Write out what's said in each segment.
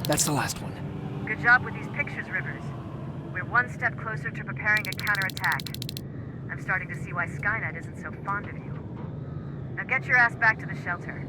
That's the last one. Good job with these pictures, Rivers. We're one step closer to preparing a counterattack. I'm starting to see why Skynet isn't so fond of you. Now get your ass back to the shelter.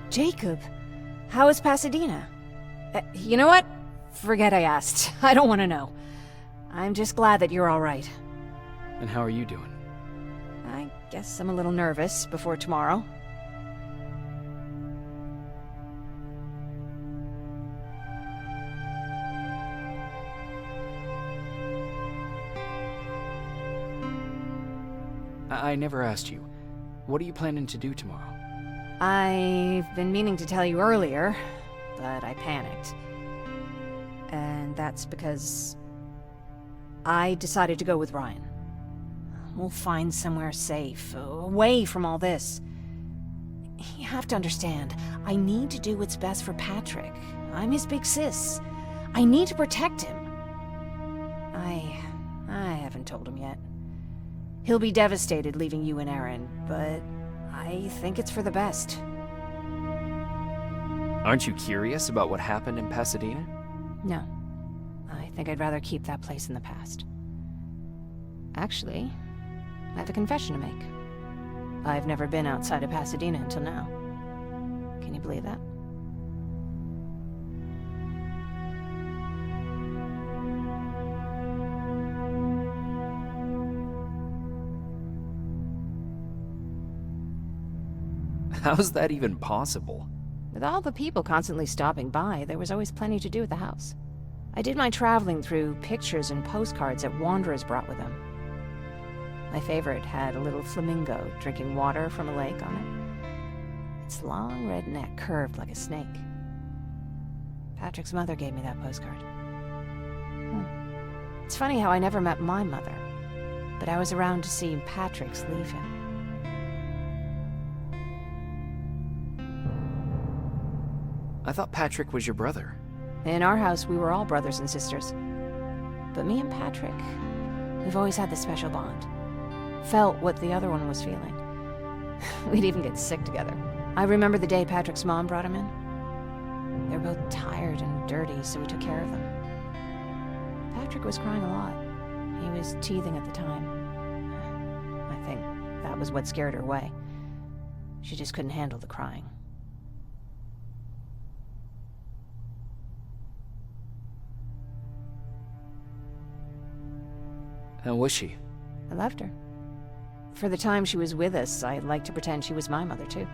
Jacob, how is Pasadena? You know what? Forget I asked. I don't want to know. I'm just glad that you're all right. And how are you doing? I guess I'm a little nervous before tomorrow. I never asked you. What are you planning to do tomorrow? I've been meaning to tell you earlier, but I panicked. And that's because I decided to go with Ryan. We'll find somewhere safe, away from all this. You have to understand, I need to do what's best for Patrick. I'm his big sis. I need to protect him. I haven't told him yet. He'll be devastated leaving you and Aaron, but I think it's for the best. Aren't you curious about what happened in Pasadena? No. I think I'd rather keep that place in the past. Actually, I have a confession to make. I've never been outside of Pasadena until now. Can you believe that? How's that even possible? With all the people constantly stopping by, there was always plenty to do at the house. I did my traveling through pictures and postcards that wanderers brought with them. My favorite had a little flamingo drinking water from a lake on it. Its long red neck curved like a snake. Patrick's mother gave me that postcard. It's funny how I never met my mother, but I was around to see Patrick's leave him. I thought Patrick was your brother. In our house, we were all brothers and sisters. But me and Patrick, we've always had this special bond. Felt what the other one was feeling. We'd even get sick together. I remember the day Patrick's mom brought him in. They were both tired and dirty, so we took care of them. Patrick was crying a lot. He was teething at the time. I think that was what scared her away. She just couldn't handle the crying. How was she? I loved her. For the time she was with us, I liked to pretend she was my mother, too.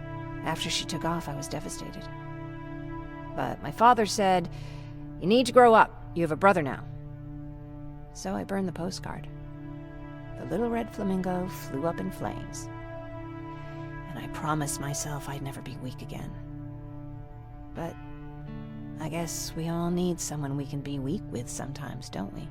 After she took off, I was devastated. But my father said, "You need to grow up. You have a brother now." So I burned the postcard. The little red flamingo flew up in flames. And I promised myself I'd never be weak again. But I guess we all need someone we can be weak with sometimes, don't we?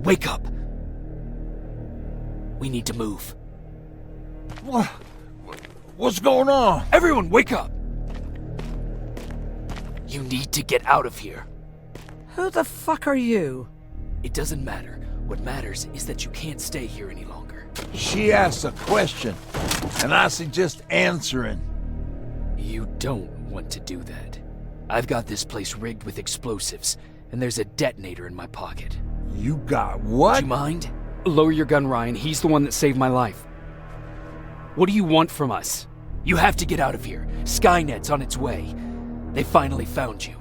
Wake up! We need to move. What's going on? Everyone, wake up! You need to get out of here. Who the fuck are you? It doesn't matter. What matters is that you can't stay here any longer. She asked a question, and I suggest answering. You don't want to do that. I've got this place rigged with explosives, and there's a detonator in my pocket. You got what? Do you mind? Lower your gun, Ryan. He's the one that saved my life. What do you want from us? You have to get out of here. Skynet's on its way. They finally found you.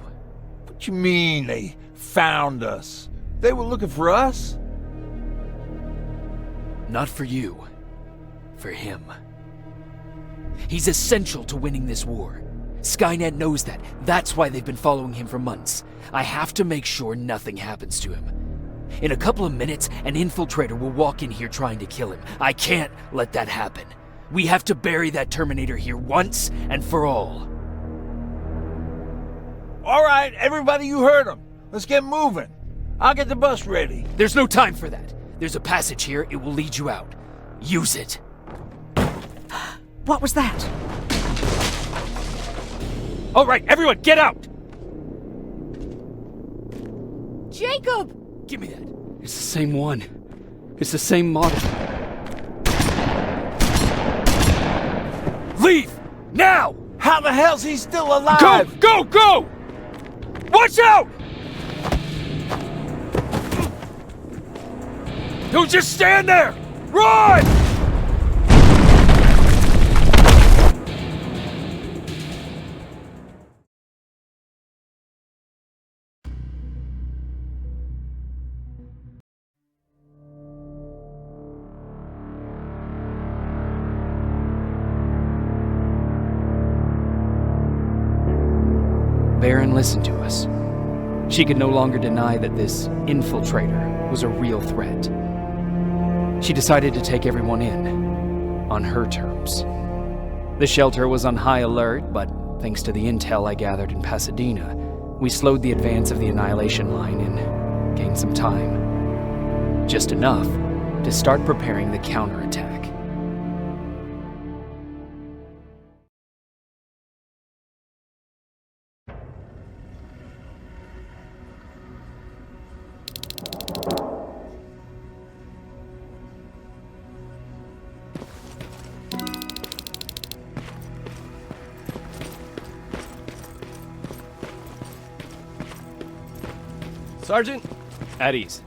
What you mean they found us? They were looking for us? Not for you. For him. He's essential to winning this war. Skynet knows that. That's why they've been following him for months. I have to make sure nothing happens to him. In a couple of minutes, an infiltrator will walk in here trying to kill him. I can't let that happen. We have to bury that Terminator here once and for all. All right, everybody, you heard him. Let's get moving. I'll get the bus ready. There's no time for that. There's a passage here. It will lead you out. Use it. What was that? All right, everyone, get out! Jacob! Give me that. It's the same one. It's the same model. Leave! Now! How the hell's he still alive? Go! Go! Go! Watch out! Don't just stand there! Run! Baron listened to us. She could no longer deny that this infiltrator was a real threat. She decided to take everyone in, on her terms. The shelter was on high alert, but thanks to the intel I gathered in Pasadena, we slowed the advance of the Annihilation Line and gained some time. Just enough to start preparing the counterattack. Sergeant? At ease.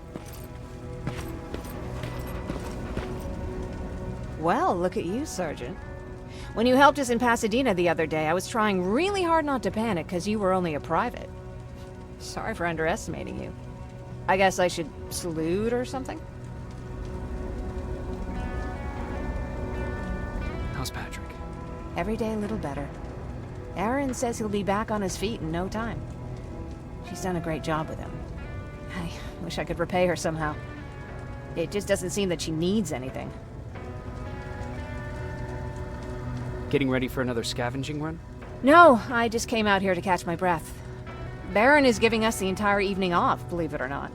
Well, look at you, Sergeant. When you helped us in Pasadena the other day, I was trying really hard not to panic because you were only a private. Sorry for underestimating you. I guess I should salute or something? How's Patrick? Every day a little better. Aaron says he'll be back on his feet in no time. She's done a great job with him. I wish I could repay her somehow. It just doesn't seem that she needs anything. Getting ready for another scavenging run? No, I just came out here to catch my breath. Baron is giving us the entire evening off, believe it or not.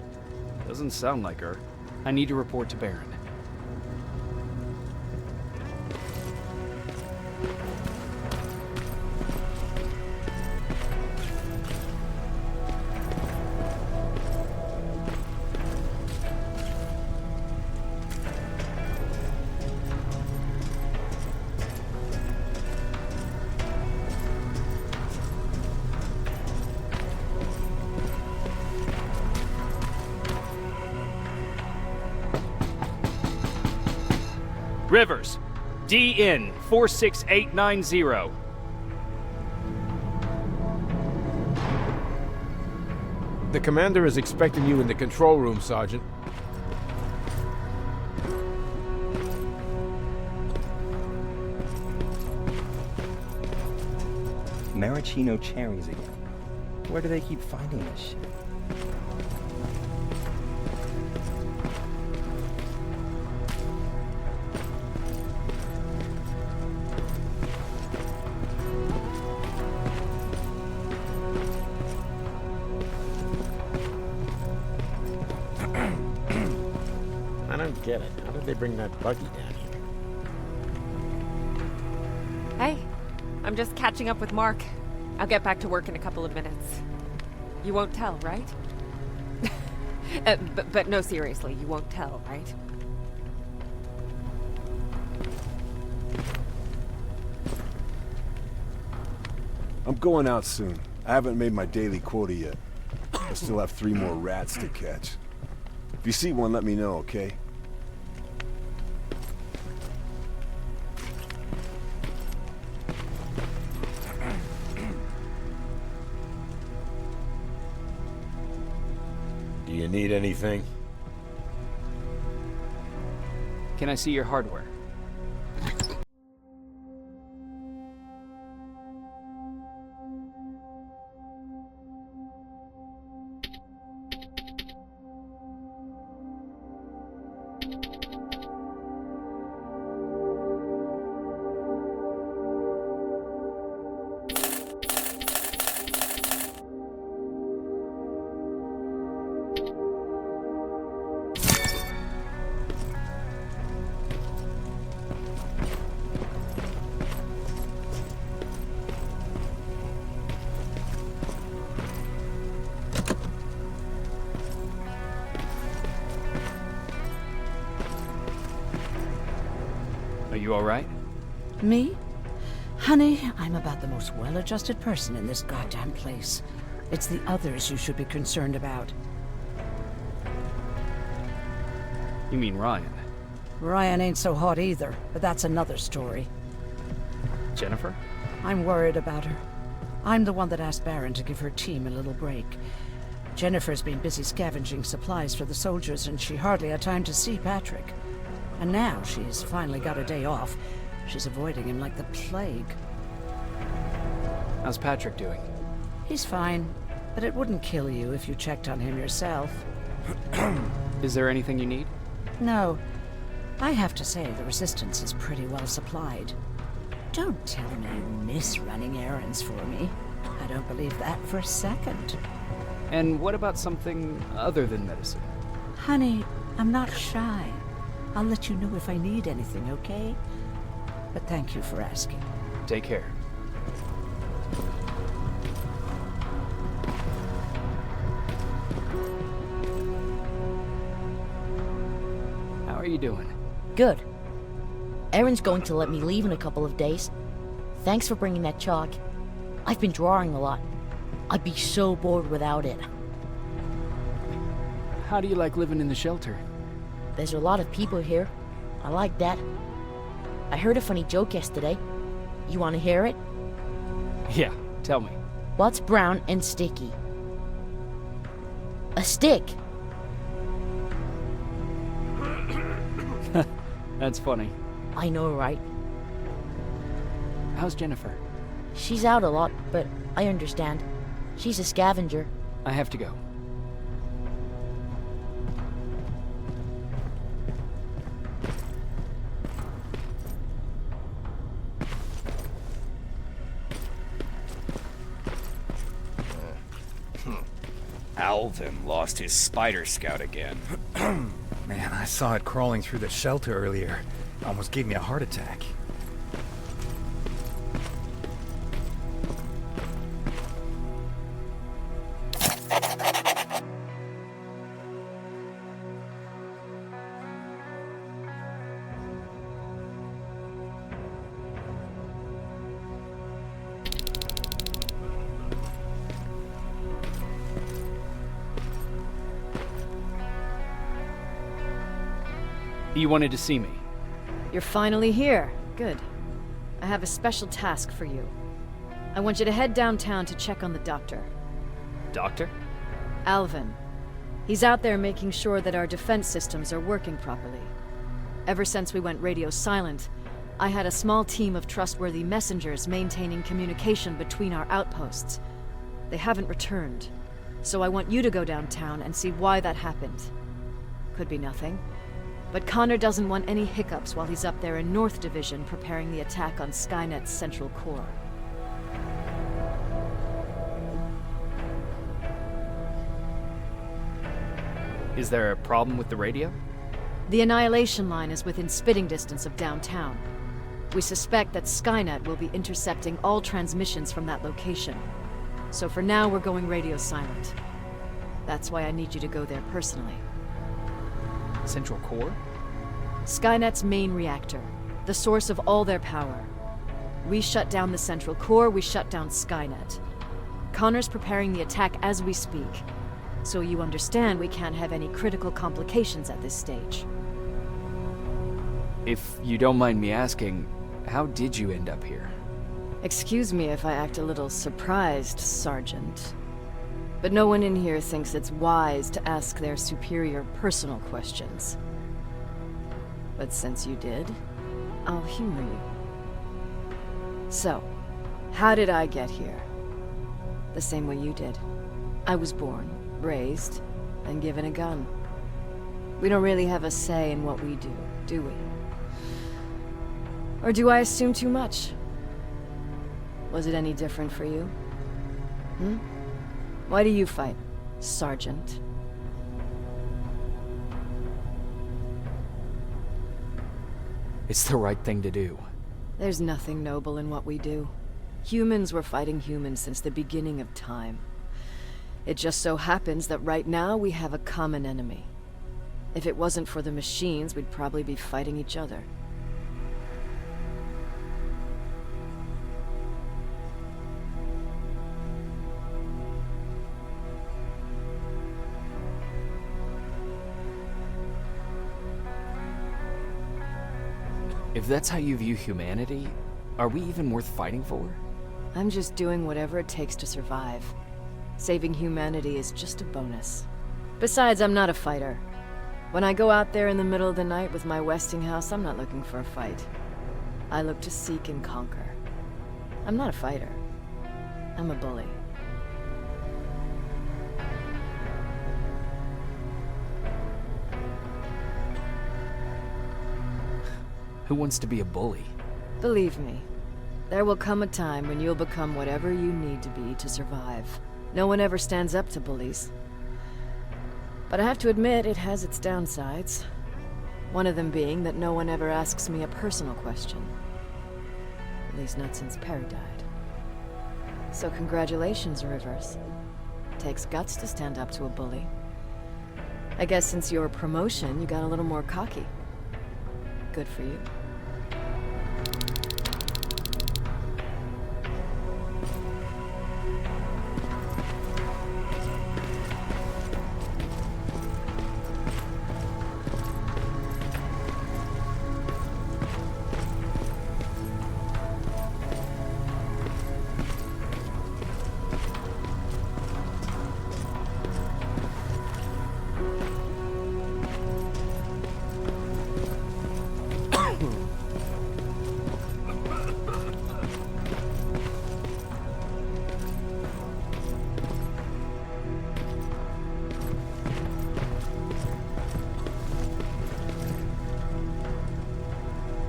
Doesn't sound like her. I need to report to Baron. Rivers, DN 46890. The commander is expecting you in the control room, Sergeant. Maraschino cherries again. Where do they keep finding this shit? I don't get it. How did they bring that buggy down here? Hey, I'm just catching up with Mark. I'll get back to work in a couple of minutes. You won't tell, right? But no, seriously, you won't tell, right? I'm going out soon. I haven't made my daily quota yet. I still have 3 more rats to catch. If you see one, let me know, okay? Do you need anything? Can I see your hardware? Are you all right? Me? Honey, I'm about the most well-adjusted person in this goddamn place. It's the others you should be concerned about. You mean Ryan? Ryan ain't so hot either, but that's another story. Jennifer? I'm worried about her. I'm the one that asked Baron to give her team a little break. Jennifer's been busy scavenging supplies for the soldiers, and she hardly had time to see Patrick. And now she's finally got a day off. She's avoiding him like the plague. How's Patrick doing? He's fine, but it wouldn't kill you if you checked on him yourself. Is there anything you need? No. I have to say the Resistance is pretty well supplied. Don't tell me you miss running errands for me. I don't believe that for a second. And what about something other than medicine? Honey, I'm not shy. I'll let you know if I need anything, okay? But thank you for asking. Take care. How are you doing? Good. Erin's going to let me leave in a couple of days. Thanks for bringing that chalk. I've been drawing a lot. I'd be so bored without it. How do you like living in the shelter? There's a lot of people here. I like that. I heard a funny joke yesterday. You want to hear it? Yeah, tell me. What's brown and sticky? A stick. That's funny. I know, right? How's Jennifer? She's out a lot, but I understand. She's a scavenger. I have to go. Alvin lost his spider scout again. Man, I saw it crawling through the shelter earlier. Almost gave me a heart attack. You wanted to see me? You're finally here. Good. I have a special task for you. I want you to head downtown to check on the doctor. Doctor? Alvin. He's out there making sure that our defense systems are working properly. Ever since we went radio silent, I had a small team of trustworthy messengers maintaining communication between our outposts. They haven't returned, so I want you to go downtown and see why that happened. Could be nothing. But Connor doesn't want any hiccups while he's up there in North Division preparing the attack on Skynet's central core. Is there a problem with the radio? The Annihilation Line is within spitting distance of downtown. We suspect that Skynet will be intercepting all transmissions from that location. So for now, we're going radio silent. That's why I need you to go there personally. Central Core? Skynet's main reactor, the source of all their power. We shut down the Central Core, we shut down Skynet. Connor's preparing the attack as we speak. So you understand we can't have any critical complications at this stage. If you don't mind me asking, how did you end up here? Excuse me if I act a little surprised, Sergeant. But no one in here thinks it's wise to ask their superior personal questions. But since you did, I'll humor you. So, how did I get here? The same way you did. I was born, raised, and given a gun. We don't really have a say in what we do we? Or do I assume too much? Was it any different for you? Why do you fight, Sergeant? It's the right thing to do. There's nothing noble in what we do. Humans were fighting humans since the beginning of time. It just so happens that right now we have a common enemy. If it wasn't for the machines, we'd probably be fighting each other. If that's how you view humanity, are we even worth fighting for? I'm just doing whatever it takes to survive. Saving humanity is just a bonus. Besides, I'm not a fighter. When I go out there in the middle of the night with my Westinghouse, I'm not looking for a fight. I look to seek and conquer. I'm not a fighter. I'm a bully. Who wants to be a bully? Believe me, there will come a time when you'll become whatever you need to be to survive. No one ever stands up to bullies. But I have to admit, it has its downsides. One of them being that no one ever asks me a personal question. At least not since Perry died. So congratulations, Rivers. Takes guts to stand up to a bully. I guess since your promotion, you got a little more cocky. Good for you.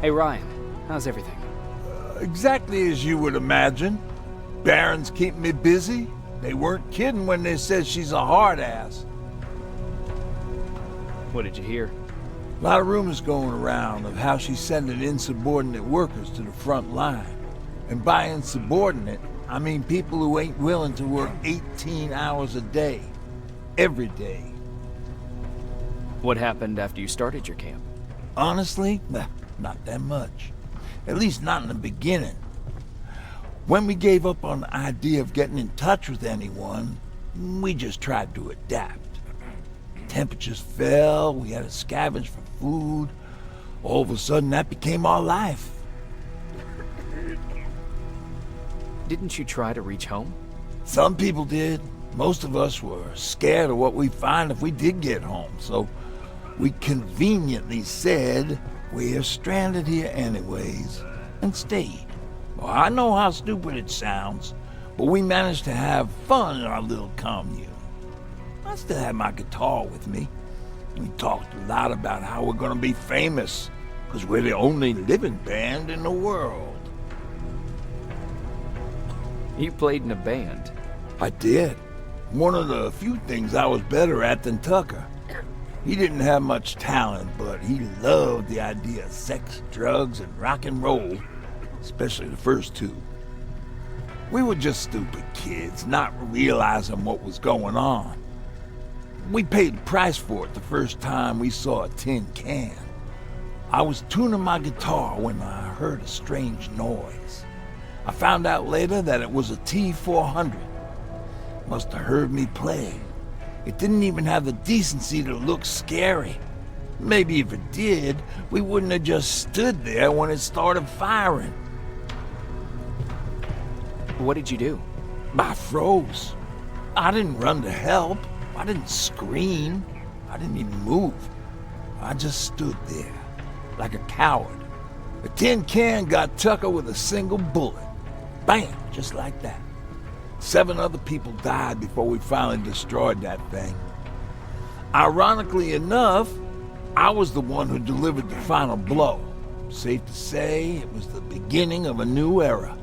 Hey Ryan, how's everything? Exactly as you would imagine. Baron's keeping me busy. They weren't kidding when they said she's a hard ass. What did you hear? A lot of rumors going around of how she's sending insubordinate workers to the front line. And by insubordinate, I mean people who ain't willing to work 18 hours a day. Every day. What happened after you started your camp? Honestly, not that much. At least not in the beginning. When we gave up on the idea of getting in touch with anyone, we just tried to adapt. Temperatures fell, we had to scavenge for food. All of a sudden, that became our life. Didn't you try to reach home? Some people did. Most of us were scared of what we'd find if we did get home, so we conveniently said, we're stranded here anyways, and stayed. Well, I know how stupid it sounds, but we managed to have fun in our little commune. I still have my guitar with me. We talked a lot about how we're gonna be famous, because we're the only living band in the world. You played in a band? I did. One of the few things I was better at than Tucker. He didn't have much talent, but he loved the idea of sex, drugs, and rock and roll, especially the first two. We were just stupid kids, not realizing what was going on. We paid the price for it the first time we saw a tin can. I was tuning my guitar when I heard a strange noise. I found out later that it was a T-400. Must have heard me play. It didn't even have the decency to look scary. Maybe if it did, we wouldn't have just stood there when it started firing. What did you do? I froze. I didn't run to help. I didn't scream. I didn't even move. I just stood there, like a coward. The tin can got Tucker with a single bullet. Bam! Just like that. 7 other people died before we finally destroyed that thing. Ironically enough, I was the one who delivered the final blow. Safe to say, it was the beginning of a new era.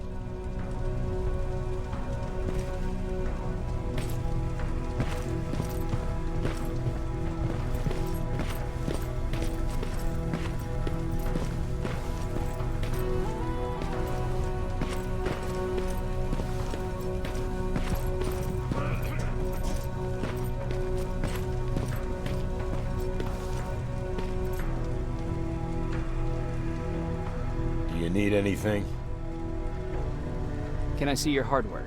You need anything? Can I see your hardware?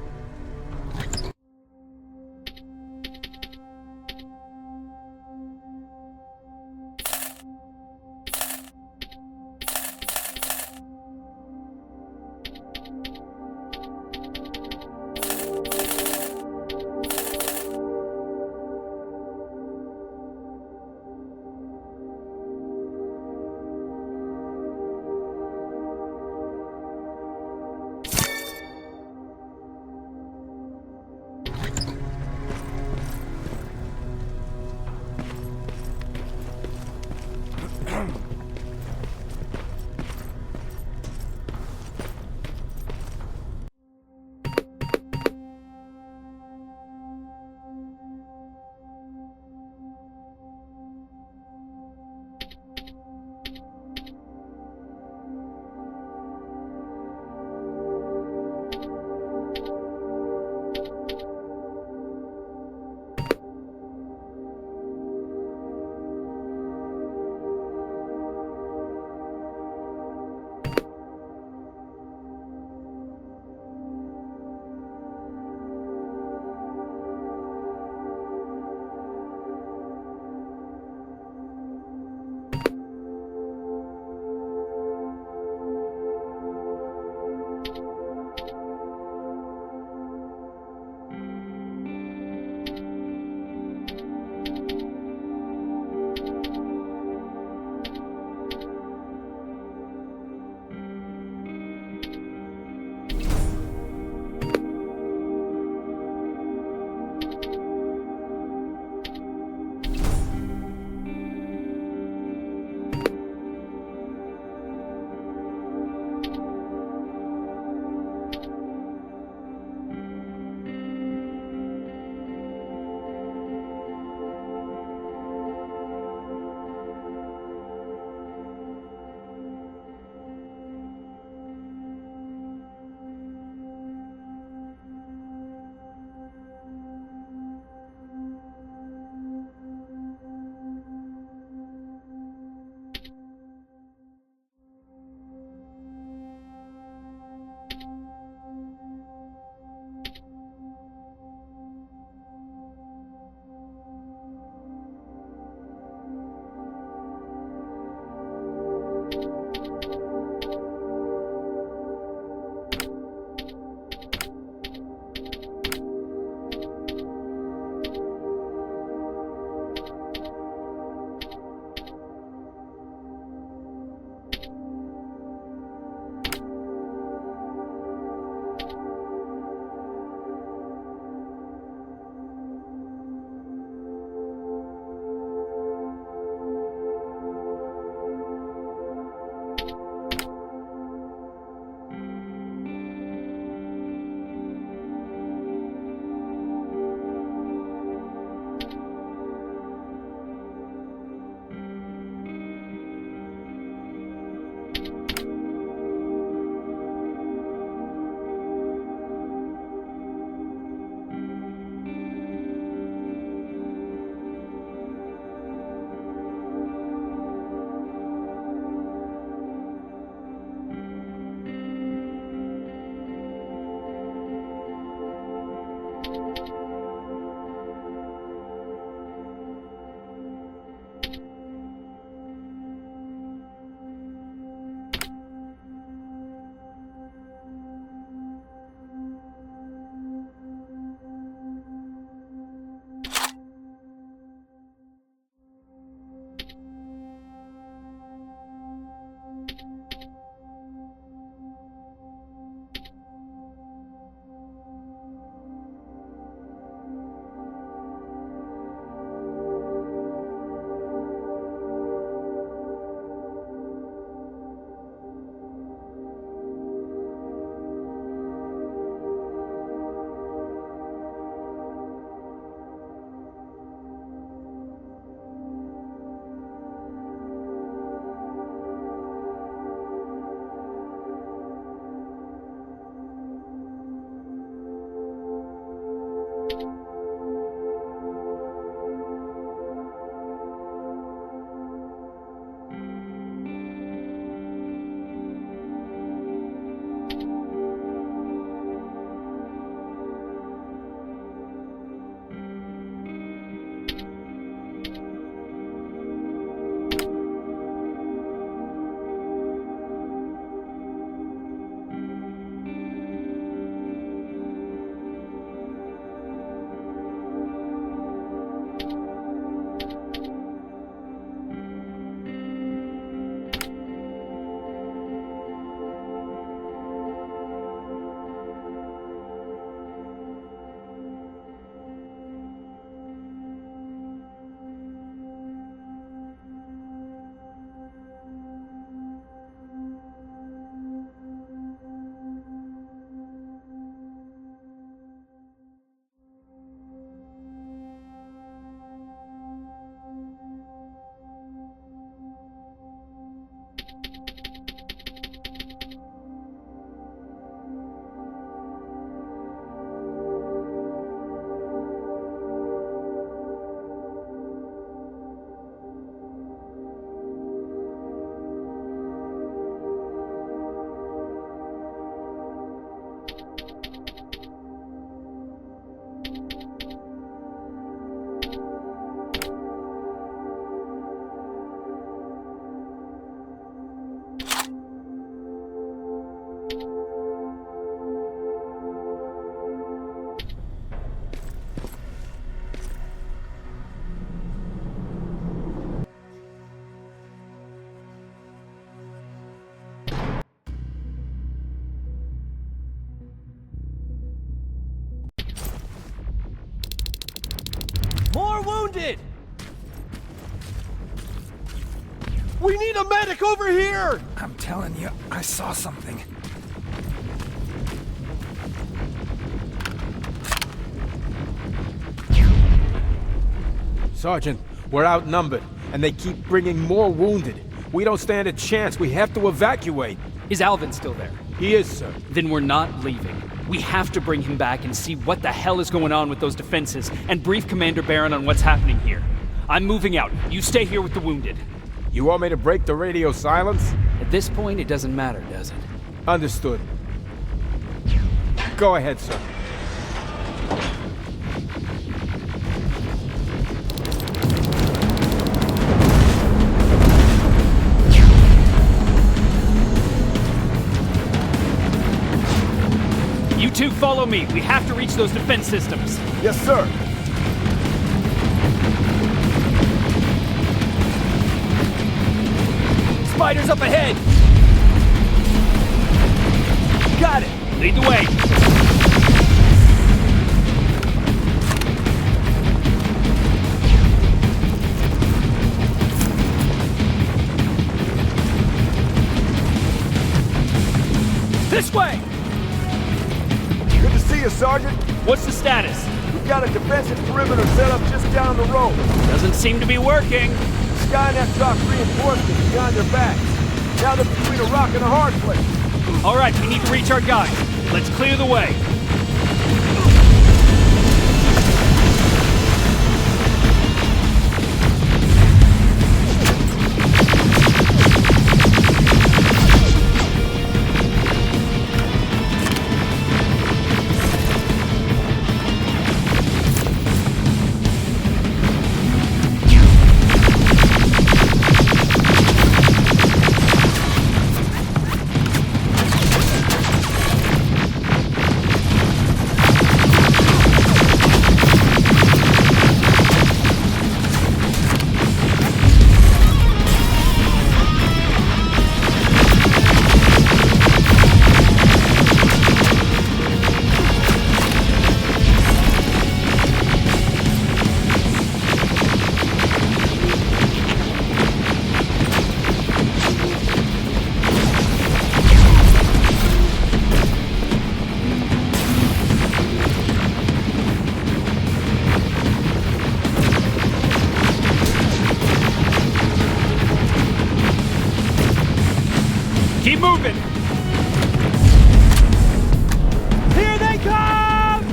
wounded! We need a medic over here! I'm telling you, I saw something. Sergeant, we're outnumbered, and they keep bringing more wounded. We don't stand a chance. We have to evacuate. Is Alvin still there? He is, sir. Then we're not leaving. We have to bring him back and see what the hell is going on with those defenses, and brief Commander Barron on what's happening here. I'm moving out. You stay here with the wounded. You want me to break the radio silence? At this point, it doesn't matter, does it? Understood. Go ahead, sir. You two follow me. We have to reach those defense systems. Yes, sir. Spiders up ahead! Got it! Lead the way. This way! Good to see you, Sergeant. What's the status? We've got a defensive perimeter set up just down the road. Doesn't seem to be working. Skynet dropped reinforcements behind their backs. Now they're between a rock and a hard place. All right, we need to reach our guys. Let's clear the way. Keep moving! Here they come!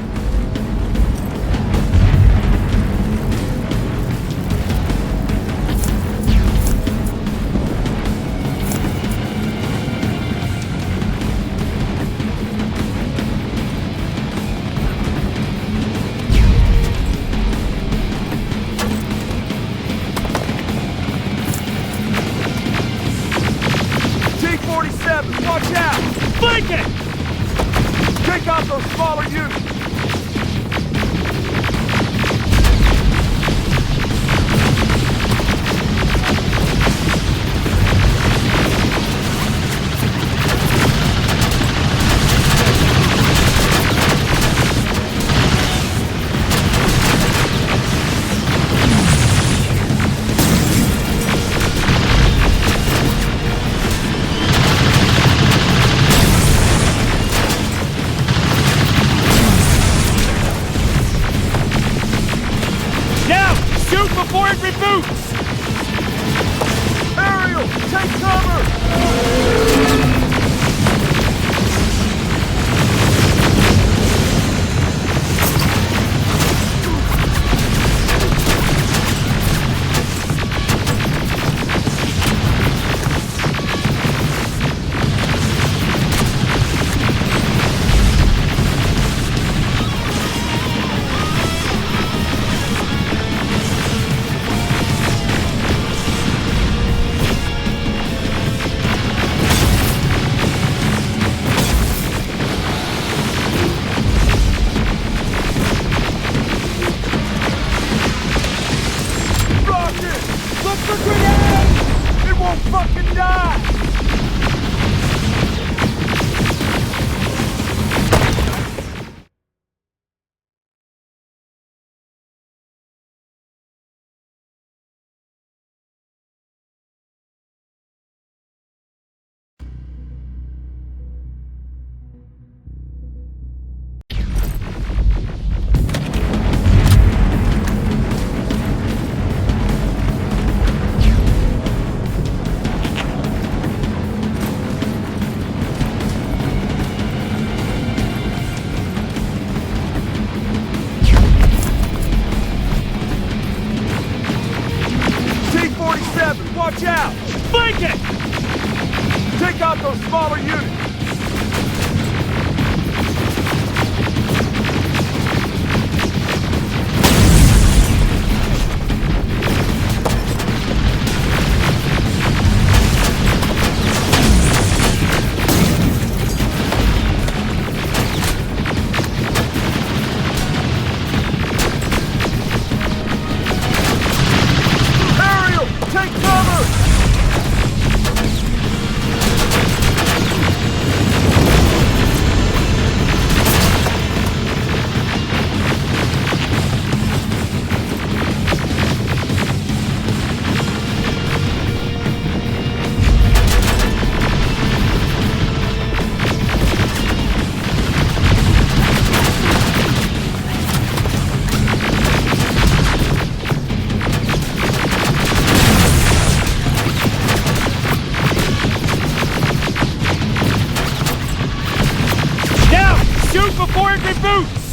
T-47, watch out! Flank it! Take out those smaller units! Now, shoot before it reboots! Ariel, take cover! watch out! Flank it! Take out those smaller units! Before it reboots!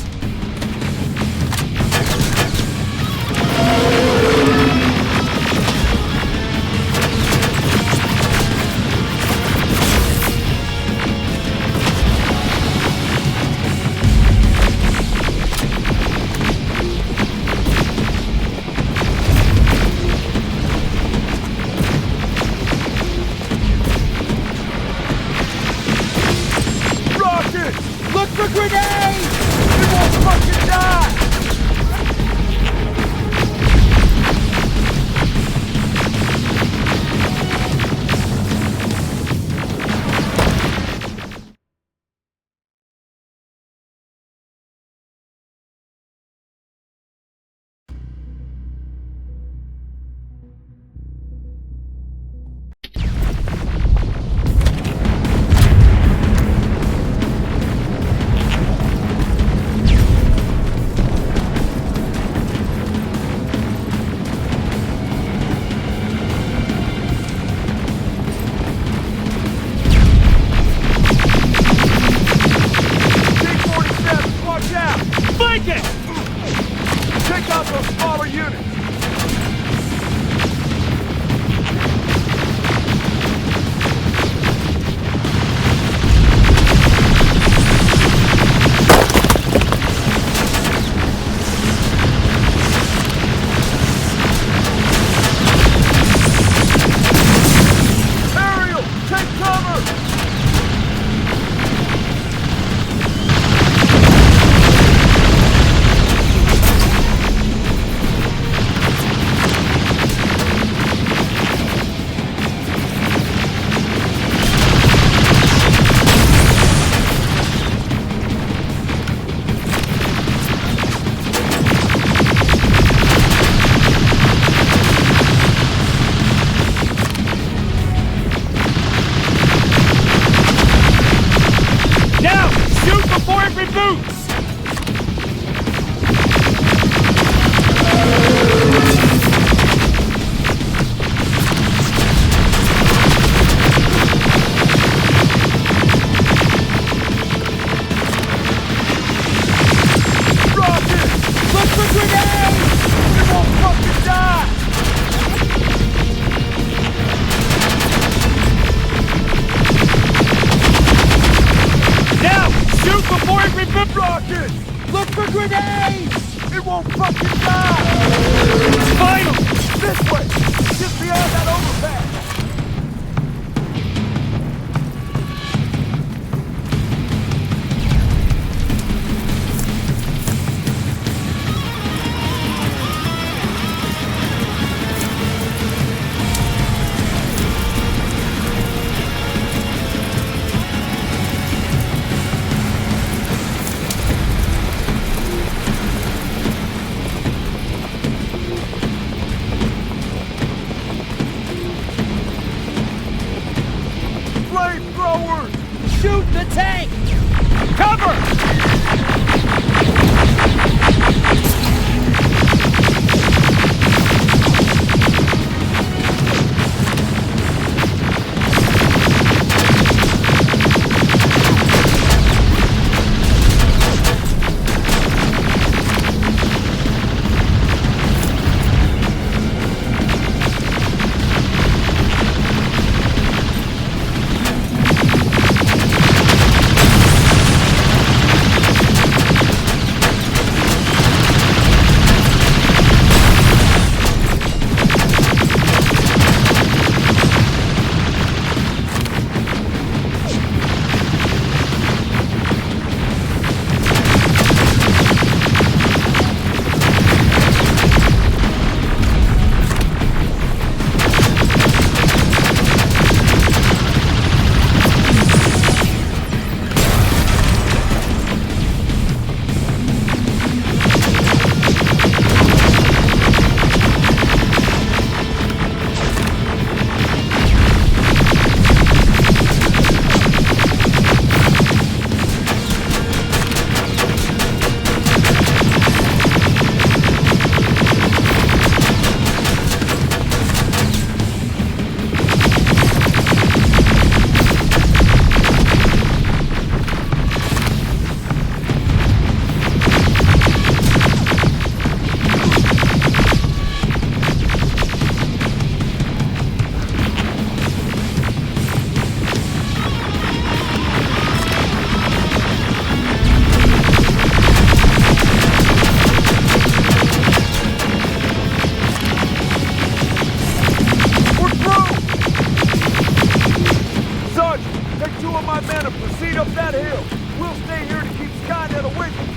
Rockets! Look for grenades! We won't fucking die! Take out those smaller units! Aerial, take cover! Before it reboots! Rockets! Look for grenades! We won't fucking die! Now! Shoot before it reboots! Rockets! Look for grenades! It won't fucking die! Final! This way! Just beyond that overpass! Flamethrowers! Shoot the tank! Cover! Meet up that hill. We'll stay here to keep Skynet away from you.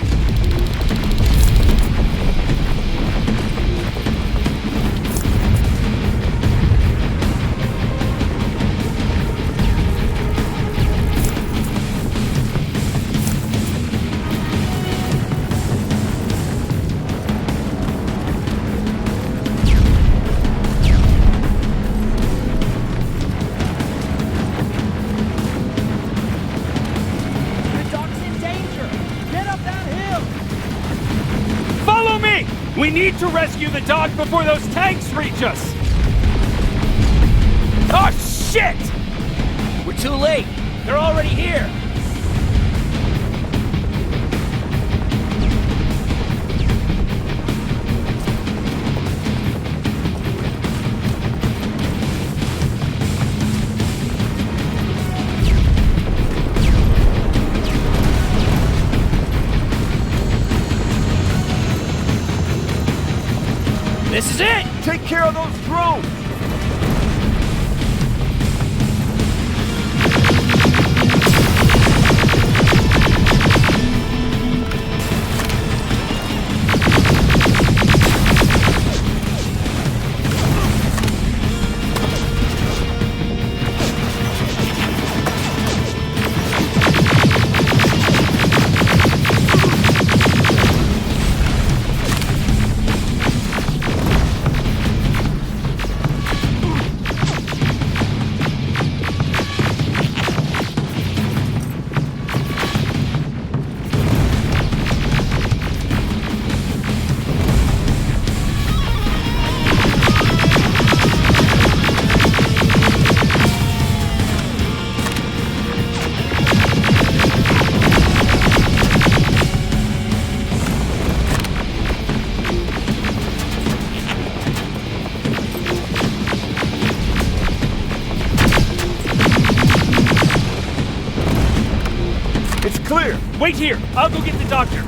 We need to rescue the dog before those tanks reach us! Oh, shit! We're too late. They're already here. This is it! Take care of those drones! Clear! Wait here! I'll go get the doctor!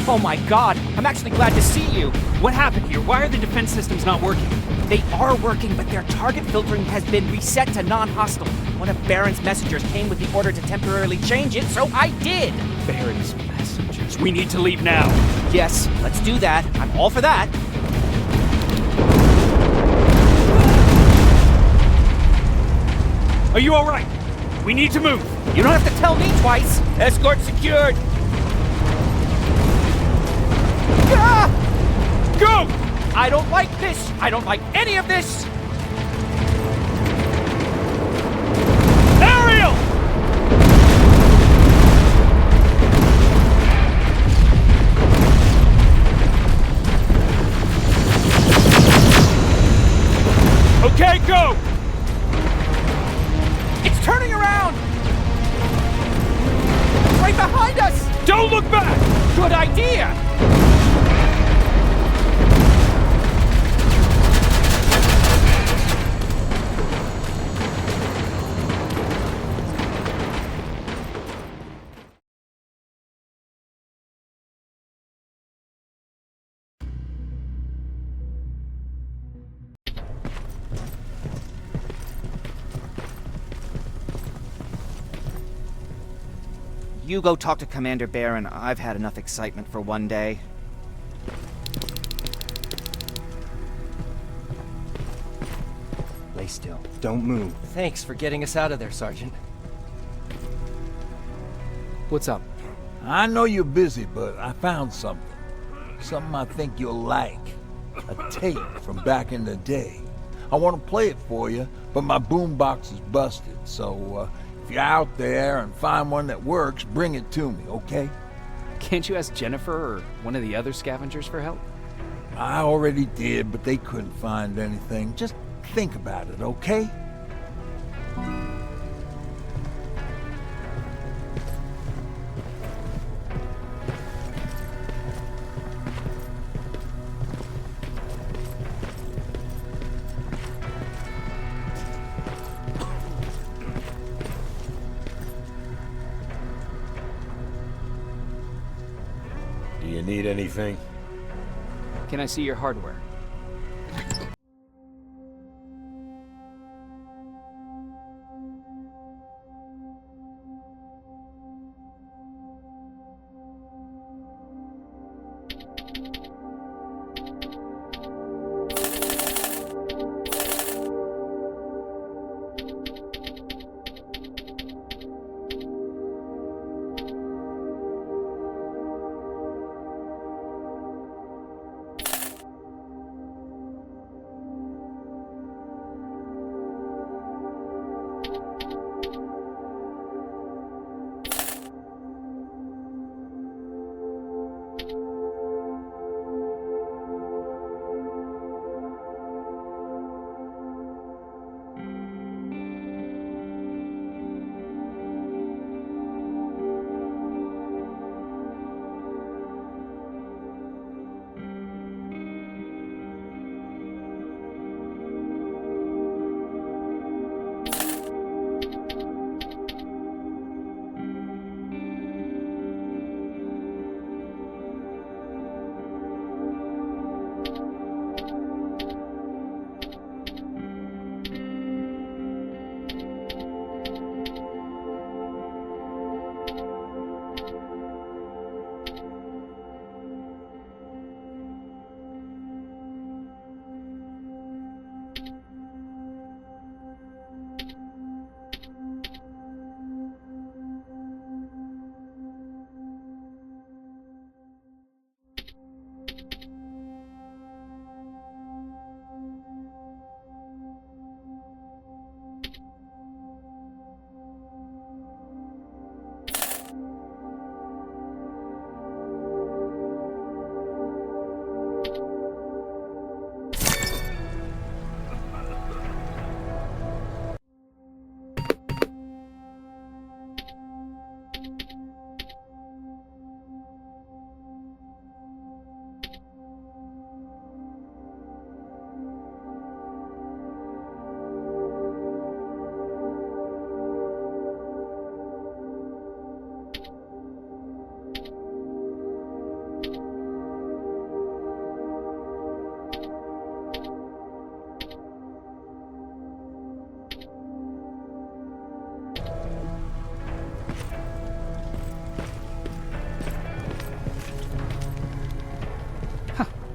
Oh my god, I'm actually glad to see you. What happened here? Why are the defense systems not working? They are working, but their target filtering has been reset to non-hostile. One of Baron's messengers came with the order to temporarily change it, so I did. Baron's messengers? We need to leave now. Yes, let's do that. I'm all for that. Are you alright? We need to move. You don't have to tell me twice. Escort secured. Ah! Go! I don't like this. I don't like any of this. Ariel! Okay, go! It's turning around! It's right behind us! Don't look back! Good idea! You go talk to Commander Baron. I've had enough excitement for one day. Lay still. Don't move. Thanks for getting us out of there, Sergeant. What's up? I know you're busy, but I found something. Something I think you'll like. A tape from back in the day. I want to play it for you, but my boombox is busted, so if you're out there and find one that works, bring it to me, okay? Can't you ask Jennifer or one of the other scavengers for help? I already did, but they couldn't find anything. Just Think about it, okay? Do you need anything? Can I see your hardware?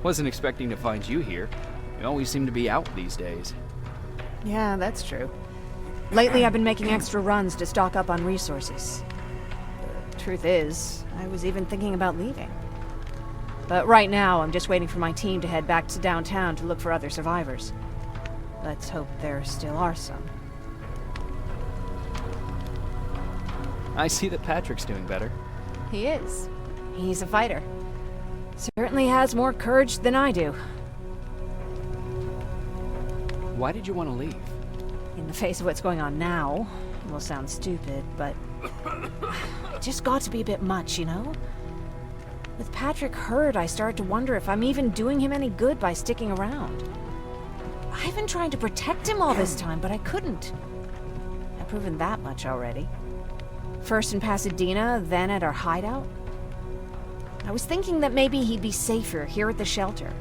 Wasn't expecting to find you here. You always seem to be out these days. Yeah, that's true. Lately, I've been making extra runs to stock up on resources. The truth is, I was even thinking about leaving. But right now, I'm just waiting for my team to head back to downtown to look for other survivors. Let's hope there still are some. I see that Patrick's doing better. He is. He's a fighter. Certainly has more courage than I do. Why did you want to leave? In the face of what's going on now, it will sound stupid, but it just got to be a bit much, you know? With Patrick hurt, I started to wonder if I'm even doing him any good by sticking around. I've been trying to protect him all this time, but I couldn't. I've proven that much already. First in Pasadena, then at our hideout. I was thinking that maybe he'd be safer here at the shelter.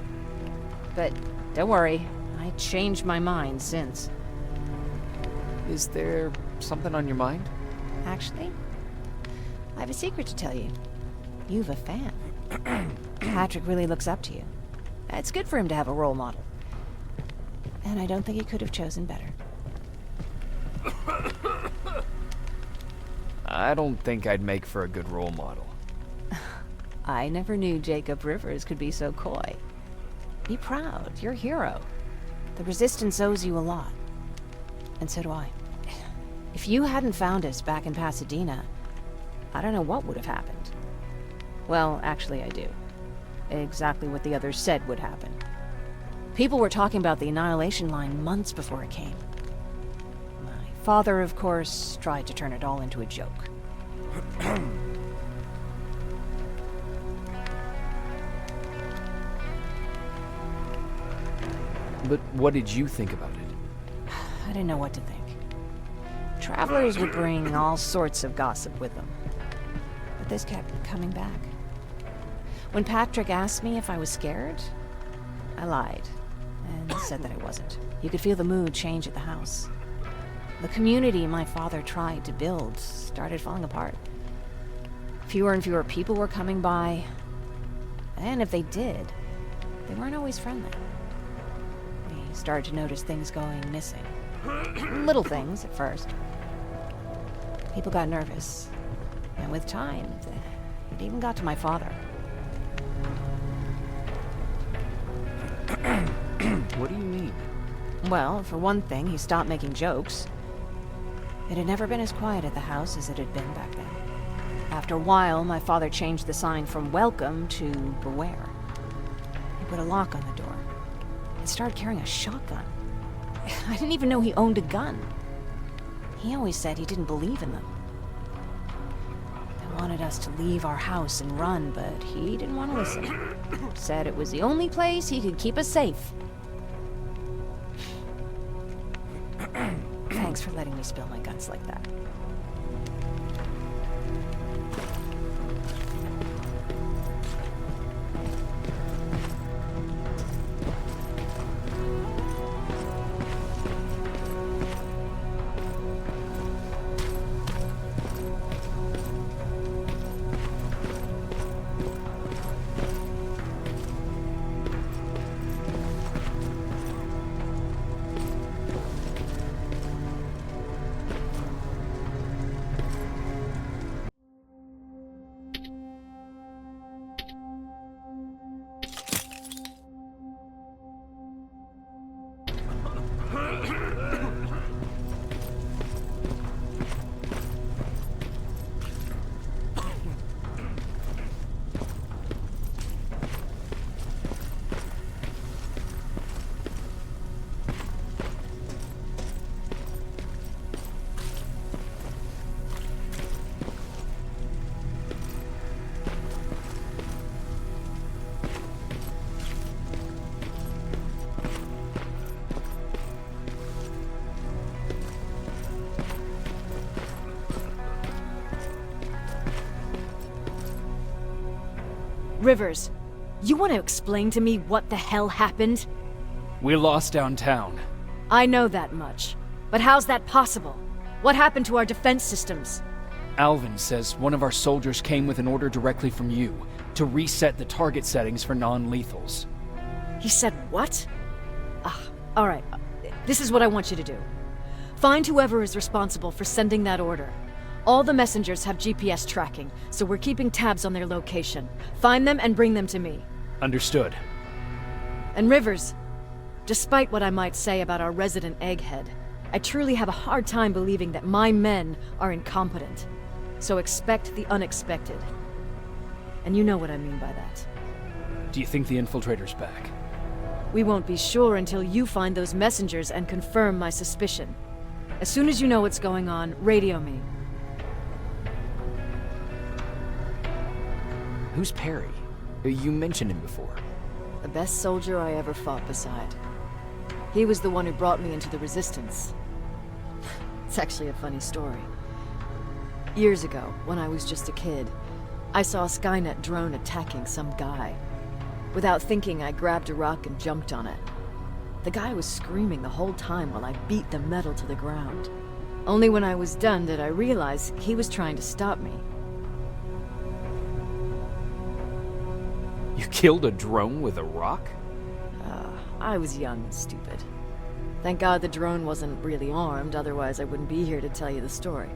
But don't worry, I changed my mind since. Is there something on your mind? Actually, I have a secret to tell you. You've a fan. Patrick really looks up to you. It's good for him to have a role model. And I don't think he could have chosen better. I don't think I'd make for a good role model. I never knew Jacob Rivers could be so coy. Be proud, you're a hero. The Resistance owes you a lot. And so do I. If you hadn't found us back in Pasadena, I don't know what would have happened. Well, actually I do. Exactly what the others said would happen. People were talking about the annihilation line months before it came. My father, of course, tried to turn it all into a joke. But what did you think about it? I didn't know what to think. Travelers would bring all sorts of gossip with them. But this kept coming back. When Patrick asked me if I was scared, I lied and said that I wasn't. You could feel the mood change at the house. The community my father tried to build started falling apart. Fewer and fewer people were coming by, and if they did, they weren't always friendly. We started to notice things going missing. Little things at first. People got nervous, and with time, it even got to my father. What do you mean? Well, for one thing, he stopped making jokes. It had never been as quiet at the house as it had been back then. After a while, my father changed the sign from welcome to beware. He put a lock on the door and started carrying a shotgun. I didn't even know he owned a gun. He always said he didn't believe in them. They wanted us to leave our house and run, but he didn't want to listen. Said it was the only place he could keep us safe. Thanks for letting me spill my guts like that. Rivers, you want to explain to me what the hell happened? We lost downtown. I know that much. But how's that possible? What happened to our defense systems? Alvin says one of our soldiers came with an order directly from you to reset the target settings for non-lethals. He said what? All right. This is what I want you to do. Find whoever is responsible for sending that order. All the messengers have GPS tracking, so we're keeping tabs on their location. Find them and bring them to me. Understood. And Rivers, despite what I might say about our resident egghead, I truly have a hard time believing that my men are incompetent. So expect the unexpected. And you know what I mean by that. Do you think the infiltrator's back? We won't be sure until you find those messengers and confirm my suspicion. As soon as you know what's going on, radio me. Who's Perry? You mentioned him before. The best soldier I ever fought beside. He was the one who brought me into the Resistance. It's actually a funny story. Years ago, when I was just a kid, I saw a Skynet drone attacking some guy. Without thinking, I grabbed a rock and jumped on it. The guy was screaming the whole time while I beat the metal to the ground. Only when I was done did I realize he was trying to stop me. You killed a drone with a rock? I was young and stupid. Thank God the drone wasn't really armed, otherwise I wouldn't be here to tell you the story.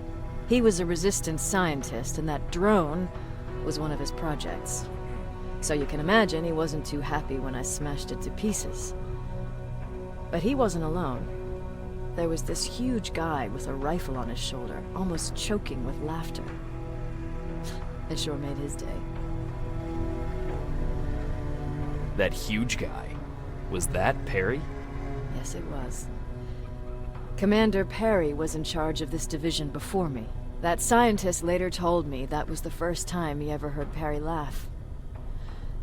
He was a Resistance scientist, and that drone was one of his projects. So you can imagine he wasn't too happy when I smashed it to pieces. But he wasn't alone. There was this huge guy with a rifle on his shoulder, almost choking with laughter. It sure made his day. That huge guy? Was that Perry? Yes, it was. Commander Perry was in charge of this division before me. That scientist later told me that was the first time he ever heard Perry laugh.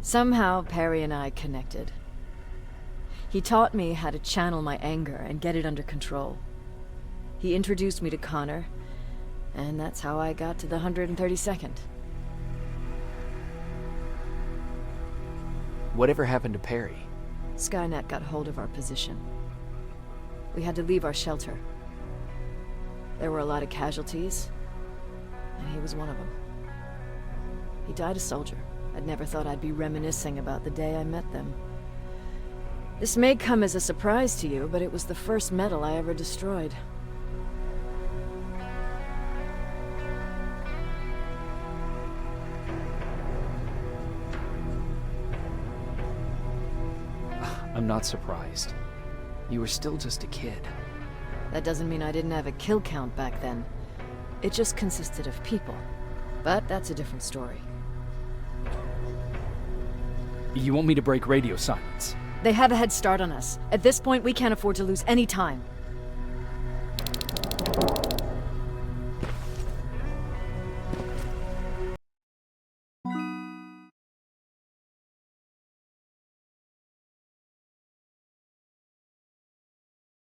Somehow, Perry and I connected. He taught me how to channel my anger and get it under control. He introduced me to Connor, and that's how I got to the 132nd. Whatever happened to Perry? Skynet got hold of our position. We had to leave our shelter. There were a lot of casualties, and he was one of them. He died a soldier. I'd never thought I'd be reminiscing about the day I met them. This may come as a surprise to you, but it was the first medal I ever destroyed. I'm not surprised. You were still just a kid. That doesn't mean I didn't have a kill count back then. It just consisted of people. But that's a different story. You want me to break radio silence? They have a head start on us. At this point, we can't afford to lose any time.